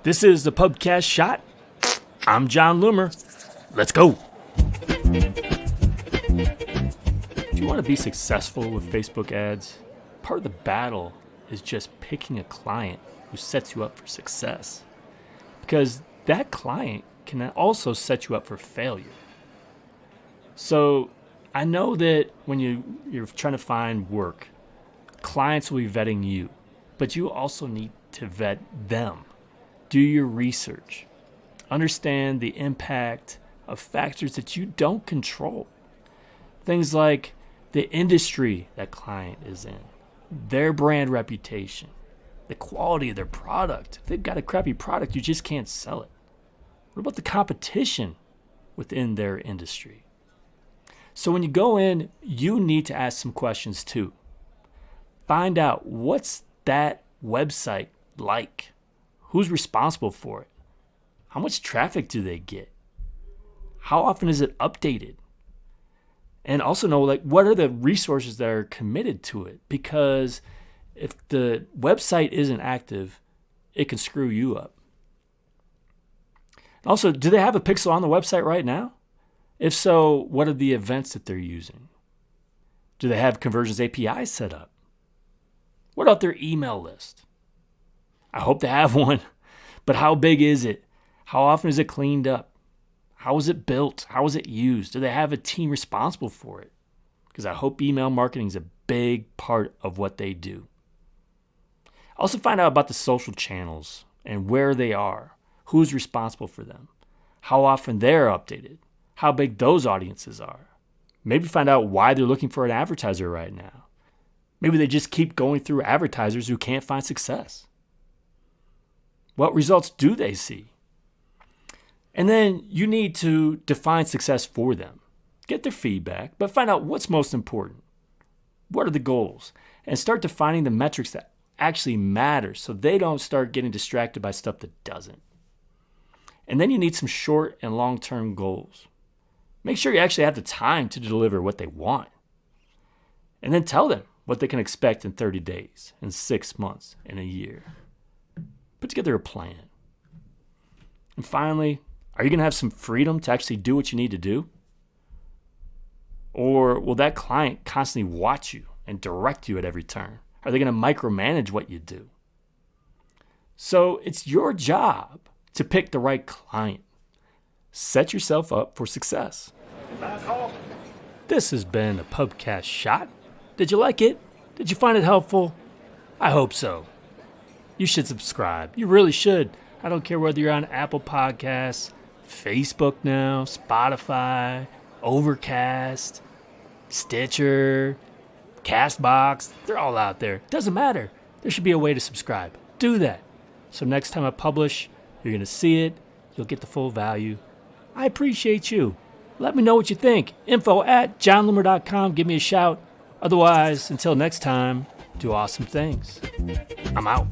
This is the Pubcast Shot. I'm John Loomer. Let's go. If you want to be successful with Facebook ads, part of the battle is just picking a client who sets you up for success. Because that client can also set you up for failure. So I know that when you're trying to find work, clients will be vetting you, but you also need to vet them. Do your research. Understand the impact of factors that you don't control. Things like the industry that client is in, their brand reputation, the quality of their product. If they've got a crappy product, you just can't sell it. What about the competition within their industry? So when you go in, you need to ask some questions too. Find out, what's that website like? Who's responsible for it? How much traffic do they get? How often is it updated? And also know, what are the resources that are committed to it? Because if the website isn't active, it can screw you up. Also, do they have a pixel on the website right now? If so, what are the events that they're using? Do they have Conversions API set up? What about their email list? I hope they have one, but how big is it? How often is it cleaned up? How is it built? How is it used? Do they have a team responsible for it? Because I hope email marketing is a big part of what they do. Also find out about the social channels and where they are, who's responsible for them, how often they're updated, how big those audiences are. Maybe find out why they're looking for an advertiser right now. Maybe they just keep going through advertisers who can't find success. What results do they see? And then you need to define success for them. Get their feedback, but find out what's most important. What are the goals? And start defining the metrics that actually matter so they don't start getting distracted by stuff that doesn't. And then you need some short and long-term goals. Make sure you actually have the time to deliver what they want. And then tell them what they can expect in 30 days, in 6 months, in a year. Put together a plan. And finally, are you going to have some freedom to actually do what you need to do? Or will that client constantly watch you and direct you at every turn? Are they going to micromanage what you do? So it's your job to pick the right client. Set yourself up for success. This has been a Pubcast Shot. Did you like it? Did you find it helpful? I hope so. You should subscribe. You really should. I don't care whether you're on Apple Podcasts, Facebook now, Spotify, Overcast, Stitcher, Castbox. They're all out there. Doesn't matter. There should be a way to subscribe. Do that. So next time I publish, you're going to see it. You'll get the full value. I appreciate you. Let me know what you think. info@johnloomer.com. Give me a shout. Otherwise, until next time, do awesome things. I'm out.